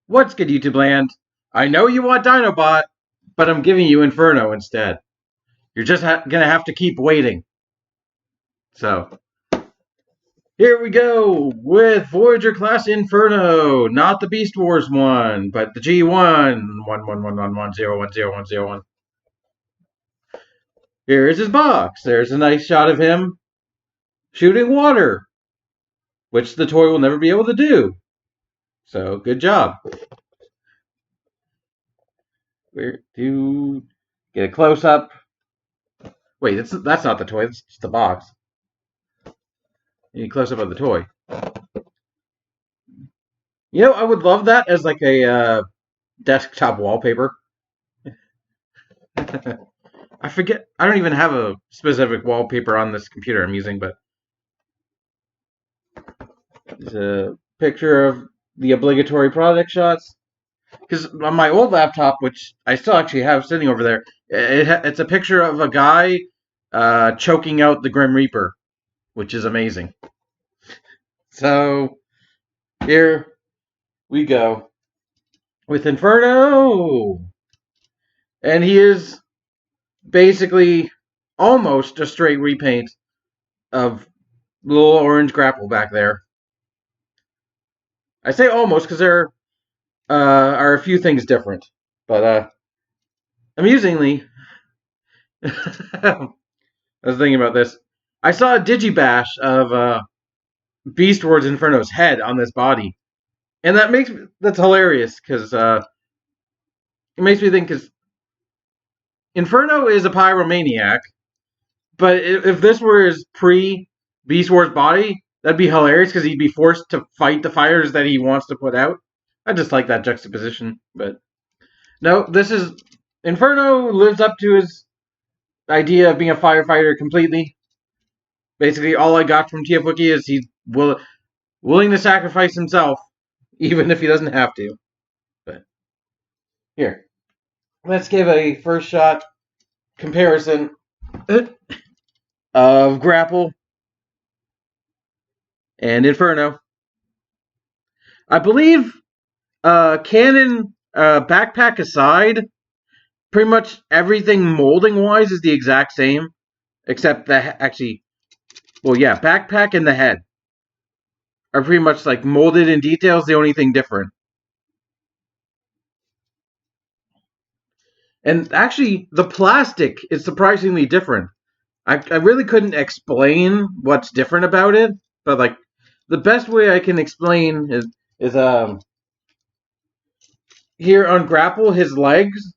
What's good, YouTube land? I know you want Dinobot, but I'm giving you Inferno instead. You're just gonna have to keep waiting. So, here we go with Voyager class Inferno, not the Beast Wars one, but the G1 11111010101. Here is his box. There's a nice shot of him shooting water, which the toy will never be able to do. So, good job. Where to get a close up? Wait, that's not the toy. That's just the box. You need close up of the toy. You know, I would love that as like a desktop wallpaper. I forget. I don't even have a specific wallpaper on this computer I'm using, but it's a picture of the obligatory product shots. Because on my old laptop, which I still actually have sitting over there, it's a picture of a guy choking out the Grim Reaper, which is amazing. So here we go with Inferno, and he is basically almost a straight repaint of little orange grapple back there. I say almost because there are a few things different, but amusingly, I was thinking about this. I saw a digibash of Beast Wars Inferno's head on this body, and that's hilarious because it makes me think because Inferno is a pyromaniac, but if this were his pre Beast Wars body, that'd be hilarious because he'd be forced to fight the fires that he wants to put out. I just like that juxtaposition, but no, this is Inferno lives up to his idea of being a firefighter completely. Basically, all I got from Tiafuki is he's willing to sacrifice himself, even if he doesn't have to. But here, let's give a first shot comparison of Grapple and Inferno. I believe Canon backpack aside, pretty much everything molding wise is the exact same, except that backpack and the head are pretty much like molded in details. The only thing different, and actually the plastic is surprisingly different. I really couldn't explain what's different about it, but like the best way I can explain is here on Grapple, his legs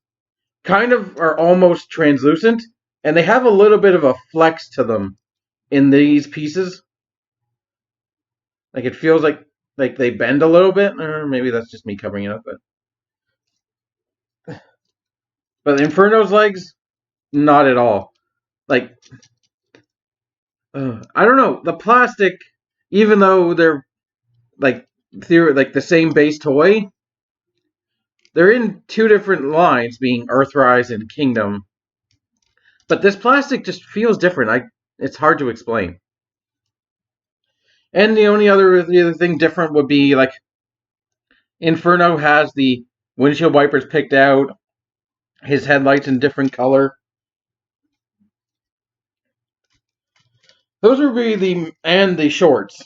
kind of are almost translucent, and they have a little bit of a flex to them in these pieces. Like it feels like they bend a little bit, or maybe that's just me covering it up. But Inferno's legs, not at all. Like I don't know, the plastic, even though they're like the same base toy, they're in two different lines, being Earthrise and Kingdom. But this plastic just feels different. It's hard to explain. And the other thing different would be like Inferno has the windshield wipers picked out, his headlights in different color. Those would be the shorts.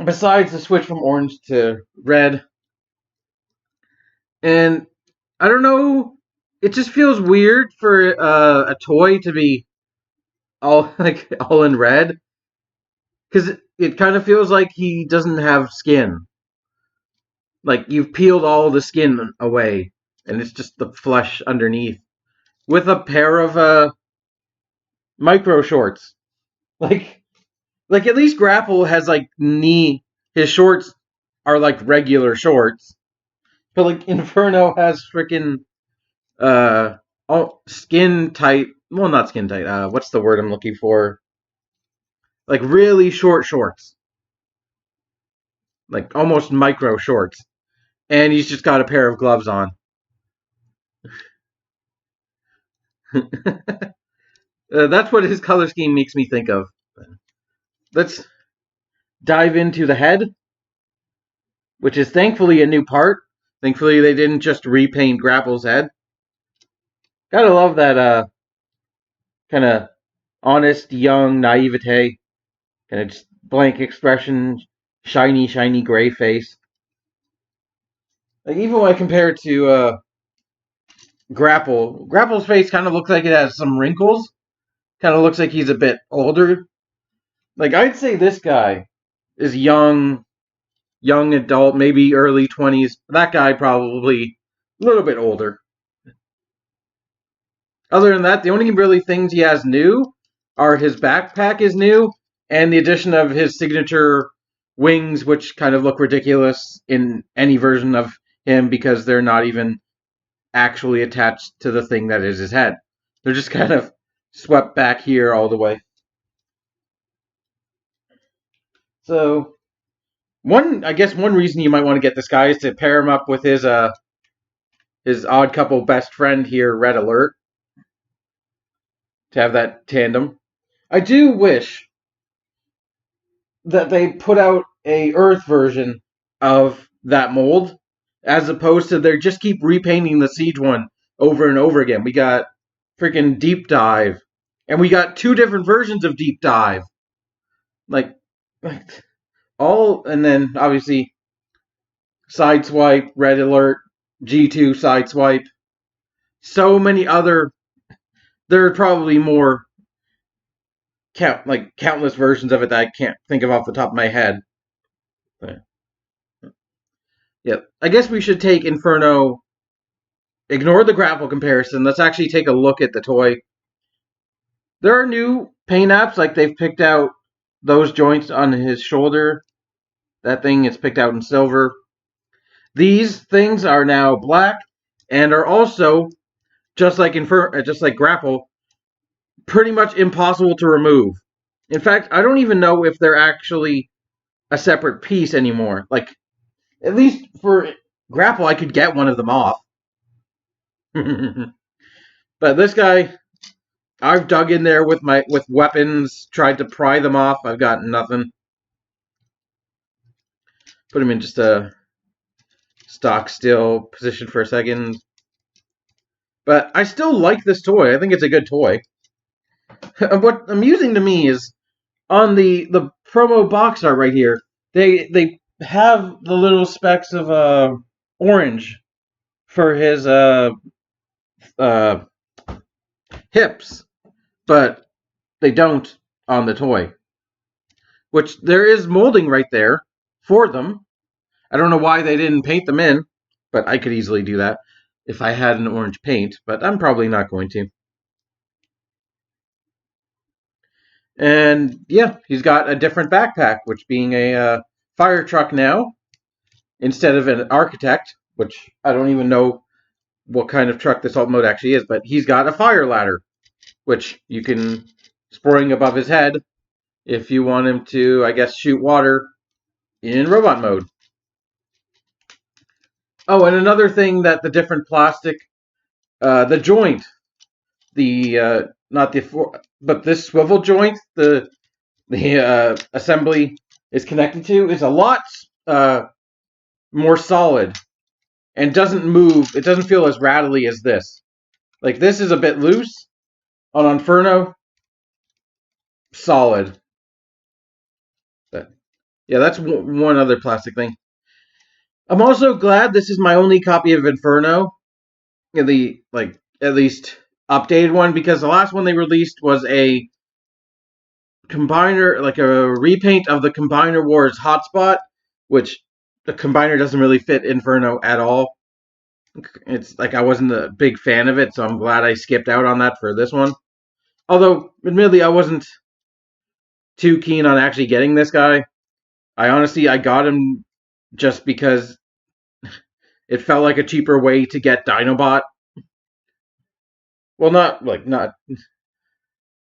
Besides the switch from orange to red. And I don't know, it just feels weird for a toy to be all all in red, because it kind of feels like he doesn't have skin. Like you've peeled all the skin away, and it's just the flesh underneath, with a pair of micro shorts. Like at least Grapple has like knee. His shorts are like regular shorts, but like Inferno has freaking all skin tight. Well, not skin tight. What's the word I'm looking for? Like really short shorts, like almost micro shorts, and he's just got a pair of gloves on. That's what his color scheme makes me think of. Let's dive into the head, which is thankfully a new part. Thankfully, they didn't just repaint Grapple's head. Gotta love that kind of honest, young naivete, kind of just blank expression, shiny, shiny gray face. Like even when I compare it to Grapple's face kind of looks like it has some wrinkles. Kind of looks like he's a bit older. Like I'd say this guy is young adult, maybe early 20s. That guy probably a little bit older. Other than that, the only really things he has new are his backpack is new, and the addition of his signature wings, which kind of look ridiculous in any version of him because they're not even actually attached to the thing that is his head. They're just kind of swept back here all the way. So I guess one reason you might want to get this guy is to pair him up with his odd couple best friend here, Red Alert, to have that tandem. I do wish that they put out a Earth version of that mold, as opposed to they just keep repainting the Siege one over and over again. We got freaking Deep Dive, and we got two different versions of Deep Dive. Like all, and then obviously Sideswipe, Red Alert, G2 Sideswipe. So many other. There are probably more countless versions of it that I can't think of off the top of my head. But, yeah, I guess we should take Inferno. Ignore the grapple comparison. Let's actually take a look at the toy. There are new paint apps, like they've picked out those joints on his shoulder. That thing is picked out in silver. These things are now black and are also just like grapple, pretty much impossible to remove. In fact, I don't even know if they're actually a separate piece anymore. Like, at least for grapple, I could get one of them off. But this guy, I've dug in there with weapons, tried to pry them off. I've got nothing. Put him in just a stock still position for a second. But I still like this toy. I think it's a good toy. What amusing to me is on the promo box art right here, they have the little specks of orange for his hips, but they don't on the toy. Which there is molding right there for them. I don't know why they didn't paint them in, but I could easily do that if I had an orange paint, but I'm probably not going to. And yeah, he's got a different backpack, which being a fire truck now, instead of an architect, which I don't even know what kind of truck this alt mode actually is, but he's got a fire ladder, which you can spring above his head if you want him to, I guess, shoot water in robot mode. Oh, and another thing that the different plastic, the joint, not the, but this swivel joint, the assembly is connected to, is a lot more solid and doesn't move. It doesn't feel as rattly as this. Like this is a bit loose on Inferno, solid. But yeah, that's one other plastic thing. I'm also glad this is my only copy of Inferno, the at least updated one, because the last one they released was a combiner, like a repaint of the Combiner Wars hotspot, which the combiner doesn't really fit Inferno at all. It's like I wasn't a big fan of it, so I'm glad I skipped out on that for this one. Although, admittedly, I wasn't too keen on actually getting this guy. I got him just because it felt like a cheaper way to get Dinobot. Well, not.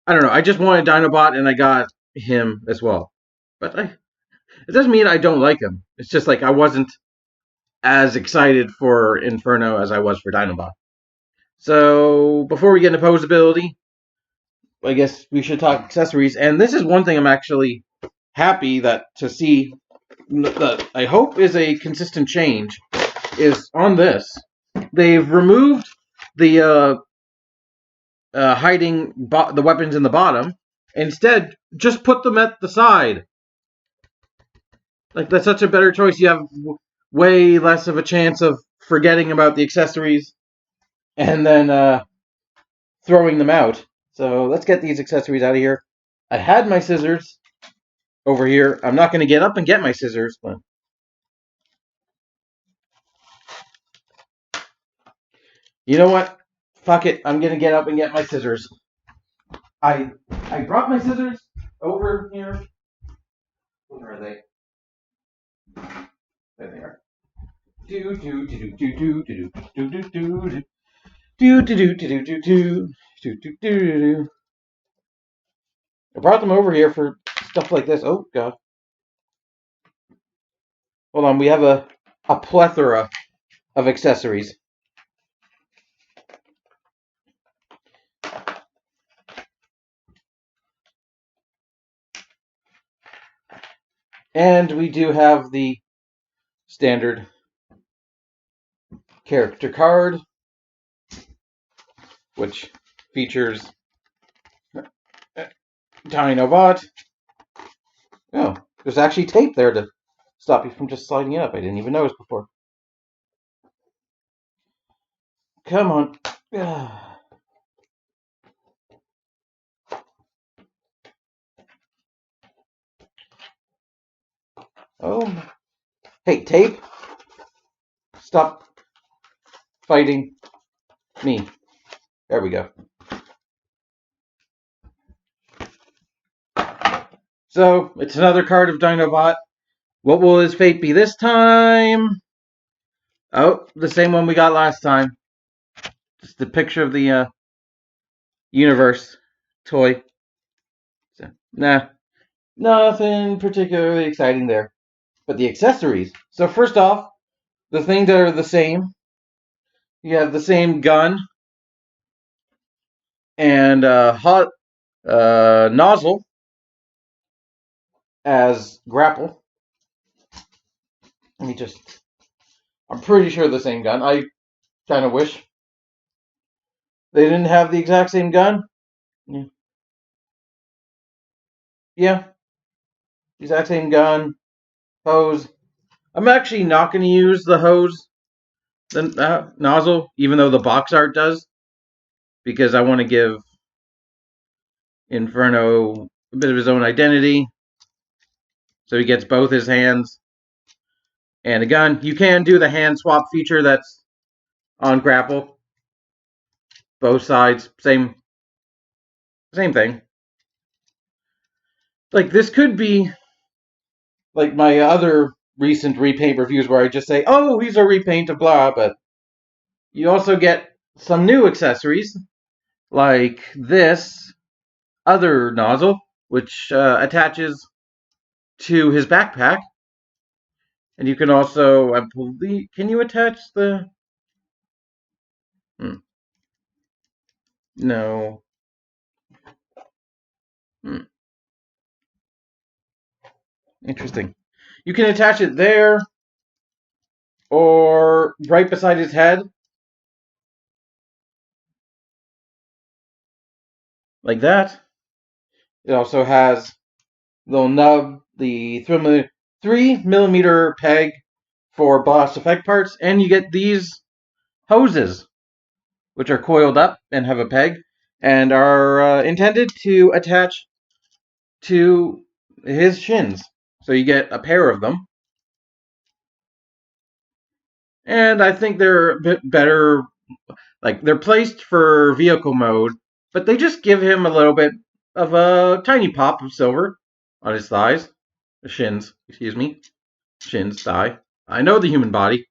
I don't know. I just wanted Dinobot, and I got him as well. But it doesn't mean I don't like him. It's just like I wasn't as excited for Inferno as I was for Dinobot. So, before we get into posability, I guess we should talk accessories. And this is one thing I'm actually happy to see that I hope is a consistent change. is on this. They've removed the hiding the weapons in the bottom. Instead, just put them at the side. Like, that's such a better choice. You have way less of a chance of forgetting about the accessories and then throwing them out. So let's get these accessories out of here. I had my scissors over here. I'm not going to get up and get my scissors, but you know what? Fuck it. I'm going to get up and get my scissors. I brought my scissors over here. Where are they? There they are. Do do do do do do do do do do do do do do do do do do do. I brought them over here for stuff like this. Oh god. Hold on, we have a plethora of accessories. And we do have the standard character card, which features Dinobot. Oh, there's actually tape there to stop you from just sliding it up. I didn't even notice before. Come on. Oh. Hey, tape. Stop fighting me. There we go. So, it's another card of Dinobot. What will his fate be this time? Oh, the same one we got last time. Just the picture of the universe toy. So, nah, nothing particularly exciting there. But the accessories. So first off, the things that are the same. You have the same gun and hot nozzle as grapple. Let me just. I'm pretty sure the same gun. I kind of wish they didn't have the exact same gun. Yeah, exact same gun. Hose. I'm actually not going to use the hose, the nozzle, even though the box art does, because I want to give Inferno a bit of his own identity. So he gets both his hands and a gun. You can do the hand swap feature that's on grapple. Both sides, same thing. Like, this could be like my other recent repaint reviews where I just say, oh, he's a repaint of blah, but you also get some new accessories, like this other nozzle, which attaches to his backpack. And you can also, I believe, can you attach the... No. Interesting. You can attach it there or right beside his head. Like that. It also has little nub, the 3mm peg for blast effect parts, and you get these hoses, which are coiled up and have a peg, and are intended to attach to his shins. So you get a pair of them. And I think they're a bit better, like they're placed for vehicle mode, but they just give him a little bit of a tiny pop of silver on his thighs. Shins, excuse me. Shins, thigh. I know the human body.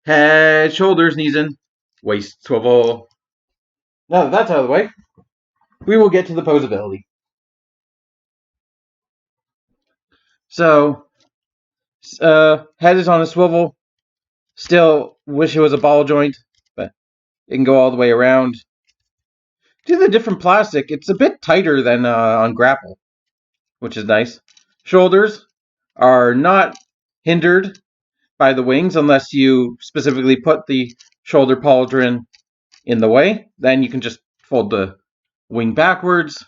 Head, shoulders, knees in, waist swivel. Now that that's out of the way, we will get to the posability. So, head is on a swivel. Still wish it was a ball joint, but it can go all the way around. Due to the different plastic, it's a bit tighter than on grapple, which is nice. Shoulders are not hindered by the wings unless you specifically put the shoulder pauldron in the way. Then you can just fold the wing backwards,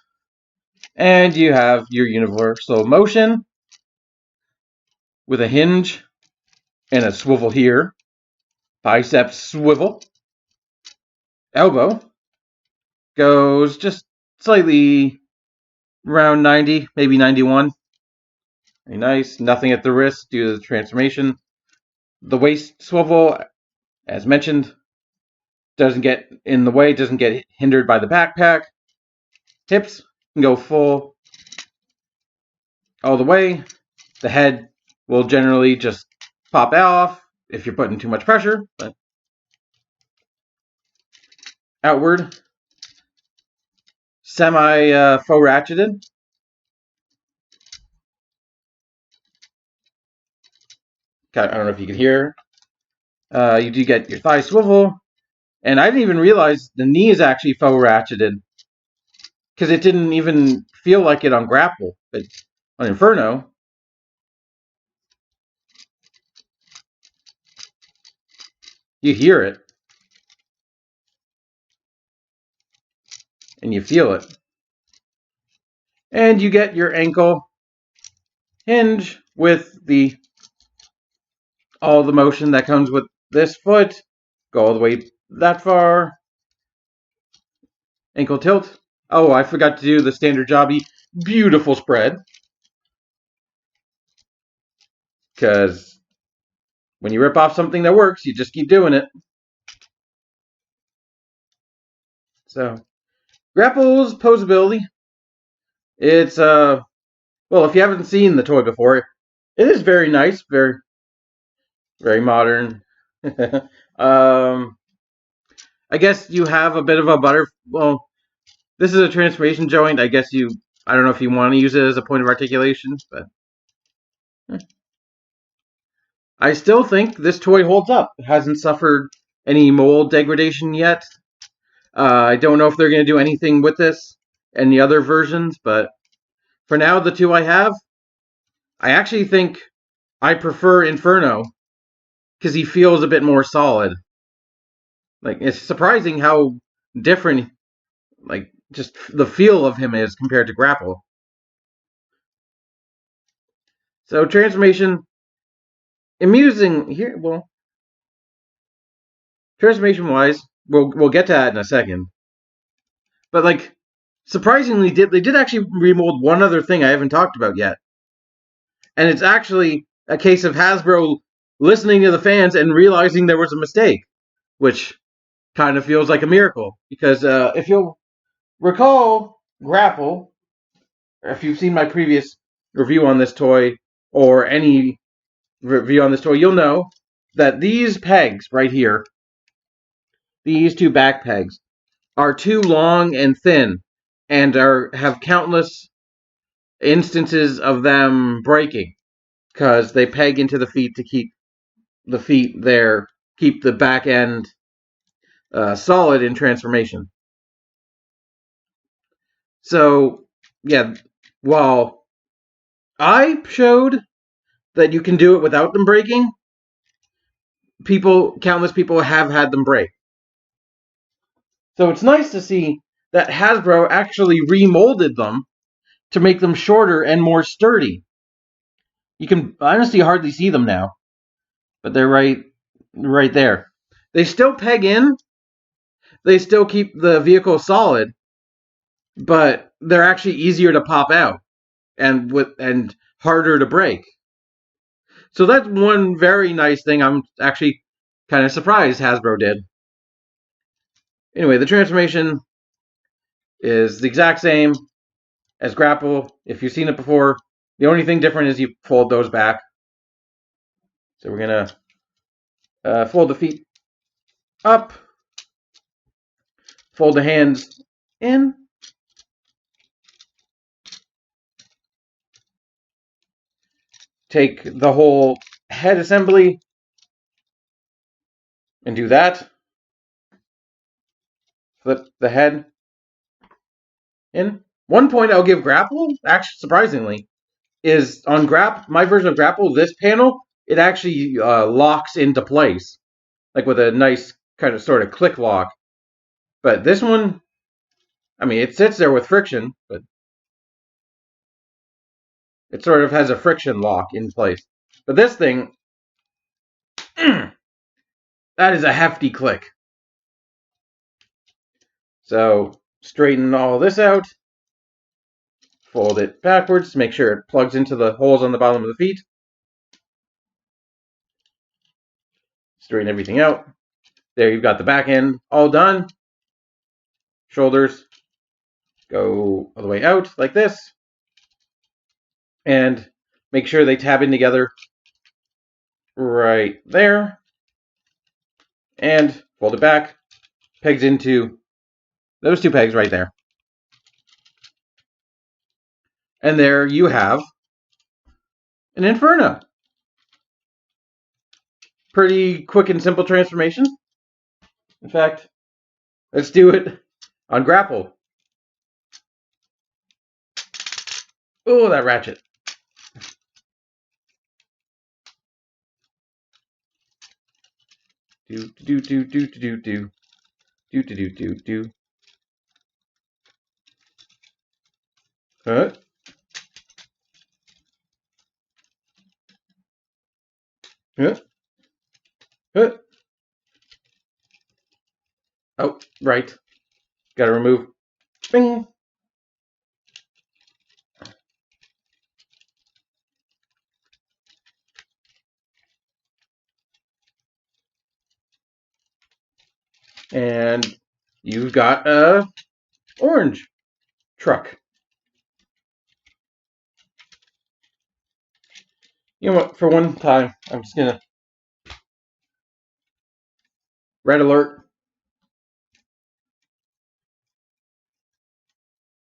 and you have your universal motion with a hinge and a swivel here. Bicep swivel. Elbow goes just slightly around 90, maybe 91. Very nice. Nothing at the wrist due to the transformation. The waist swivel, as mentioned, doesn't get in the way, doesn't get hindered by the backpack. Hips can go full all the way. The head will generally just pop off if you're putting too much pressure, but outward, semi faux ratcheted. I don't know if you can hear. You do get your thigh swivel, and I didn't even realize the knee is actually faux ratcheted because it didn't even feel like it on grapple. But on Inferno, you hear it and you feel it, and you get your ankle hinge with all the motion that comes with this foot. Go all the way that far. Ankle tilt. Oh, I forgot to do the standard jobby. Beautiful spread. Because when you rip off something that works, you just keep doing it. So, Grapple's posability. It's, well, if you haven't seen the toy before, it is very nice, very, very modern. I guess you have a bit of a well, this is a transformation joint. I guess I don't know if you want to use it as a point of articulation, but I still think this toy holds up. It hasn't suffered any mold degradation yet. I don't know if they're going to do anything with this and the other versions, but for now, the two I have, I actually think I prefer Inferno because he feels a bit more solid. Like, it's surprising how different, like, just the feel of him is compared to Grapple. So, transformation, amusing here, well, transformation-wise, we'll get to that in a second. But, like, surprisingly, they did actually remold one other thing I haven't talked about yet. And it's actually a case of Hasbro listening to the fans and realizing there was a mistake, which kind of feels like a miracle. Because if you'll recall Grapple, if you've seen my previous review on this toy, or any review on this toy, you'll know that these pegs right here, these two back pegs, are too long and thin, and have countless instances of them breaking, because they peg into the feet to keep the feet there, keep the back end solid in transformation. So, yeah, while I showed that you can do it without them breaking, countless people have had them break. So it's nice to see that Hasbro actually remolded them to make them shorter and more sturdy. You can honestly hardly see them now, but they're right there. They still peg in, they still keep the vehicle solid, but they're actually easier to pop out and harder to break. So that's one very nice thing I'm actually kind of surprised Hasbro did. Anyway, the transformation is the exact same as Grapple. If you've seen it before, the only thing different is you fold those back. So we're going to fold the feet up, fold the hands in, take the whole head assembly and do that. Flip the head in. One point I'll give Grapple, actually surprisingly, is on my version of Grapple, this panel it actually locks into place, like with a nice kind of sort of click lock. But this one, I mean, it sits there with friction, but it sort of has a friction lock in place. But this thing, that is a hefty click. So straighten all this out, fold it backwards to make sure it plugs into the holes on the bottom of the feet. Straighten everything out. There, you've got the back end all done. Shoulders go all the way out like this. And make sure they tab in together right there. And fold it back. Pegs into those two pegs right there. And there you have an Inferno. Pretty quick and simple transformation. In fact, let's do it on grapple. Oh, that ratchet. Do do do do do do do do do do do. Huh? Huh? Huh? Oh, right. Got to remove. Bing. And you've got a orange truck. You know what? For one time, I'm just gonna red alert.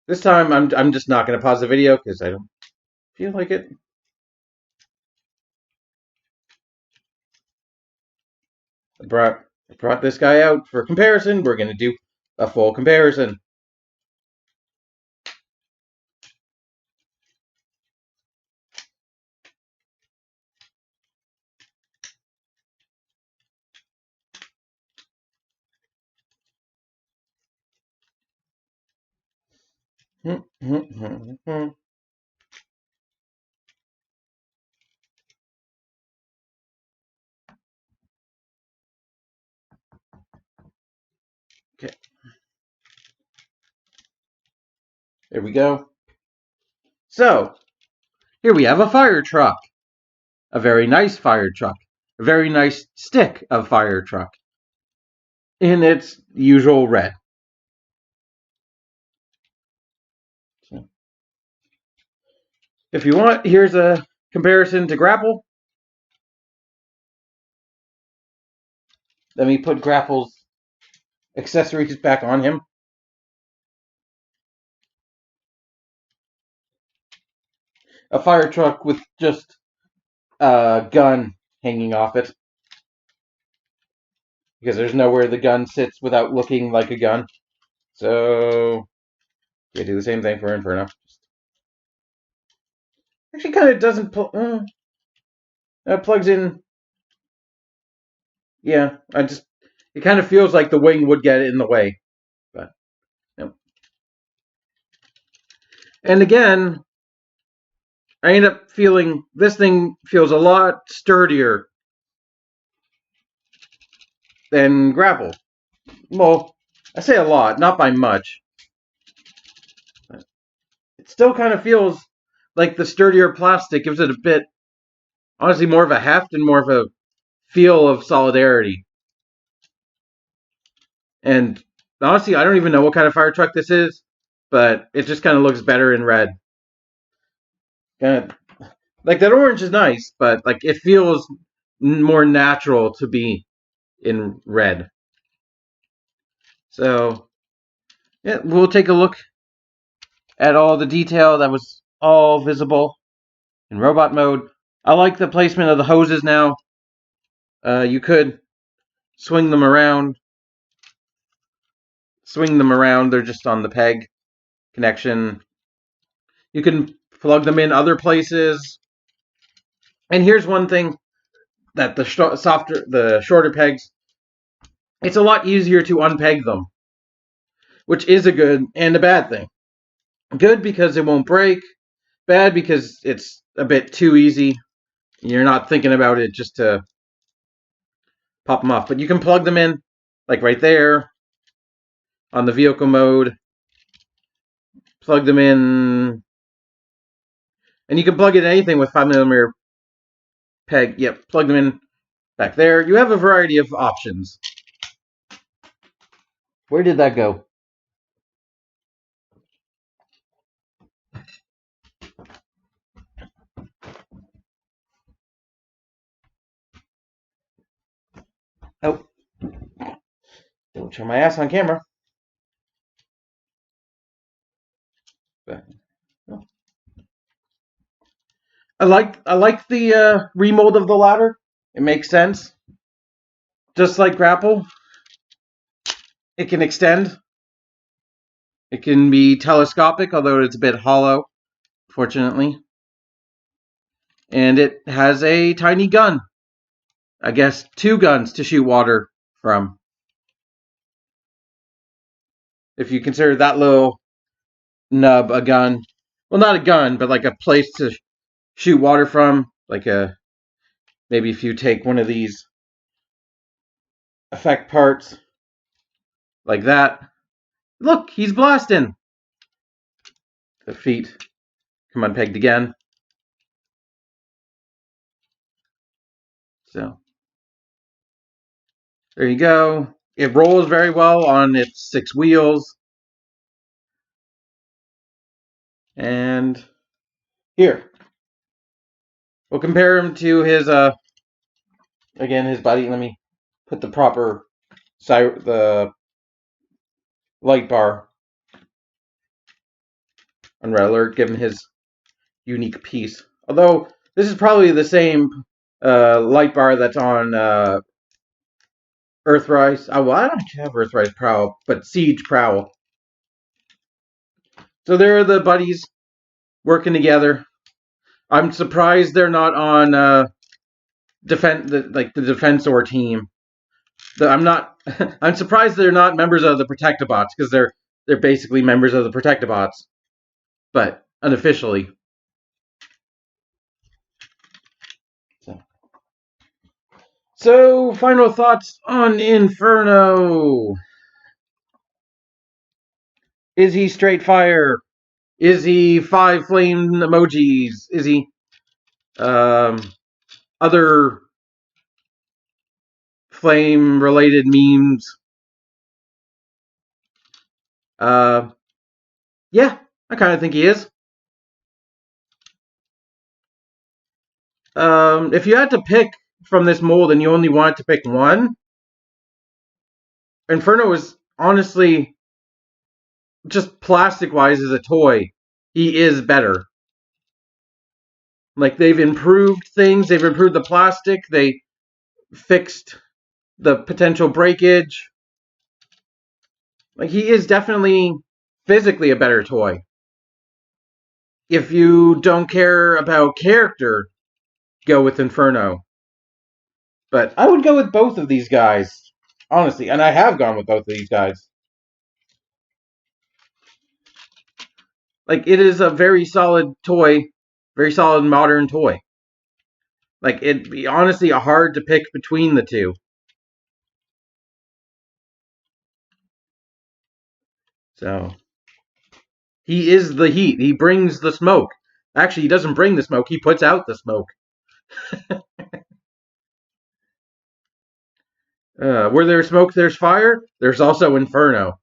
This time, I'm just not gonna pause the video because I don't feel like it. I brought this guy out for comparison. We're gonna do a full comparison. Okay. There we go. So, here we have a fire truck. A very nice fire truck. A very nice stick of fire truck. In its usual red. So, if you want, here's a comparison to Grapple. Let me put Grapple's accessories back on him. A fire truck with just a gun hanging off it. Because there's nowhere the gun sits without looking like a gun. So, yeah, do the same thing for Inferno. Actually, kind of doesn't plugs in. Yeah, it kind of feels like the wing would get in the way, but no. And again, I end up feeling this thing feels a lot sturdier than Grapple. Well, I say a lot, not by much. It still kind of feels like the sturdier plastic gives it a bit, honestly, more of a heft and more of a feel of solidarity. And honestly, I don't even know what kind of fire truck this is, but it just kind of looks better in red. Kind of, like that orange is nice, but like it feels more natural to be in red. So, yeah, we'll take a look at all the detail that was all visible in robot mode. I like the placement of the hoses now. You could swing them around. They're just on the peg connection. You can plug them in other places. And here's one thing that the shorter pegs, it's a lot easier to unpeg them, which is a good and a bad thing. Good because it won't break. Bad because it's a bit too easy. You're not thinking about it just to pop them off. But you can plug them in, like right there, on the vehicle mode. Plug them in. And you can plug in anything with 5mm peg. Yep, plug them in back there. You have a variety of options. Where did that go? Oh, don't show my ass on camera. I like the remold of the ladder. It makes sense. Just like grapple, it can extend. It can be telescopic, although it's a bit hollow, fortunately. And it has a tiny gun. I guess 2 guns to shoot water from. If you consider that little nub a gun. Well, not a gun, but like a place to shoot water from. Like maybe if you take one of these effect parts like that. Look, he's blasting. The feet come unpegged again. So there you go. It rolls very well on its 6 wheels. And here, we'll compare him to his again, his buddy. Let me put the proper the light bar on red alert, give him his unique piece. Although this is probably the same light bar that's on Earthrise. Oh, well, I don't have Earthrise Prowl, but Siege Prowl. So they're the buddies working together. I'm surprised they're not on the Defensor team. I'm surprised they're not members of the Protectobots, because they're basically members of the Protectobots, but unofficially. So final thoughts on Inferno. Is he straight fire? Is he 5 flame emojis? Is he other flame related memes? Yeah, I kind of think he is. If you had to pick from this mold and you only wanted to pick one, Inferno is honestly, just plastic wise as a toy, he is better. Like, they've improved things, they've improved the plastic, they fixed the potential breakage. Like, he is definitely physically a better toy. If you don't care about character, go with Inferno. But I would go with both of these guys, honestly, and I have gone with both of these guys. Like, it is a very solid toy, very solid modern toy. Like, it'd be honestly hard to pick between the two. So, he is the heat. He brings the smoke. Actually, he doesn't bring the smoke. He puts out the smoke. Where there's smoke, there's fire. There's also Inferno.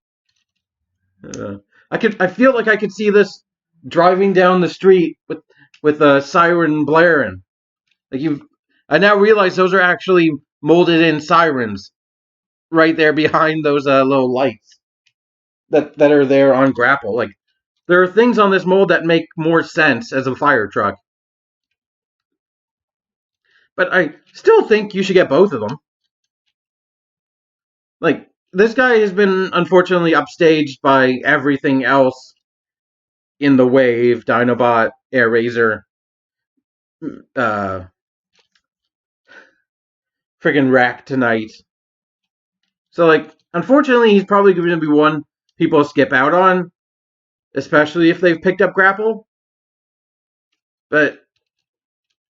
I feel like I could see this driving down the street with a siren blaring. Like, I now realize those are actually molded in sirens right there behind those little lights that are there on Grapple. Like, there are things on this mold that make more sense as a fire truck. But I still think you should get both of them. Like, this guy has been unfortunately upstaged by everything else in the wave: Dinobot, Air Razor, friggin' wreck tonight. So, like, unfortunately, he's probably going to be one people skip out on, especially if they've picked up Grapple. But,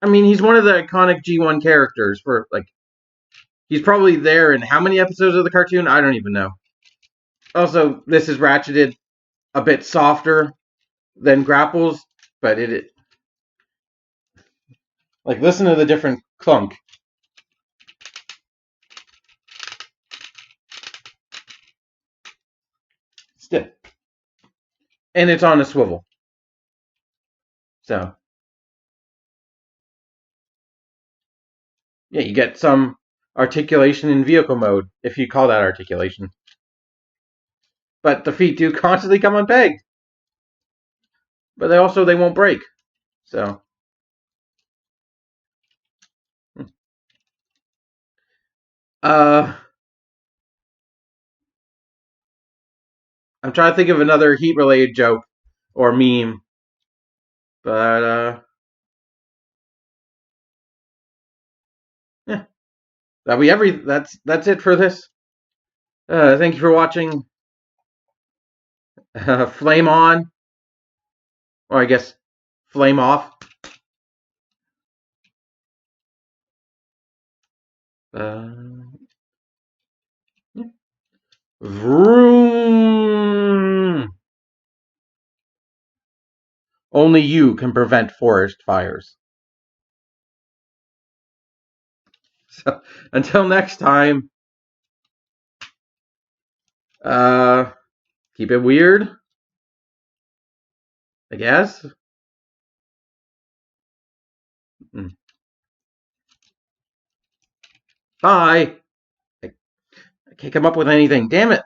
I mean, he's one of the iconic G1 characters for, like, he's probably there in how many episodes of the cartoon? I don't even know. Also, this is ratcheted a bit softer than Grapples, but it like, listen to the different clunk. Still. And it's on a swivel. So, yeah, you get some articulation in vehicle mode, if you call that articulation. But the feet do constantly come unpegged. But they won't break. So, I'm trying to think of another heat-related joke or meme, but yeah, that's it for this. Thank you for watching. Flame on, or I guess flame off. Vroom. Only you can prevent forest fires. So until next time, keep it weird, I guess. Bye. I can't come up with anything. Damn it.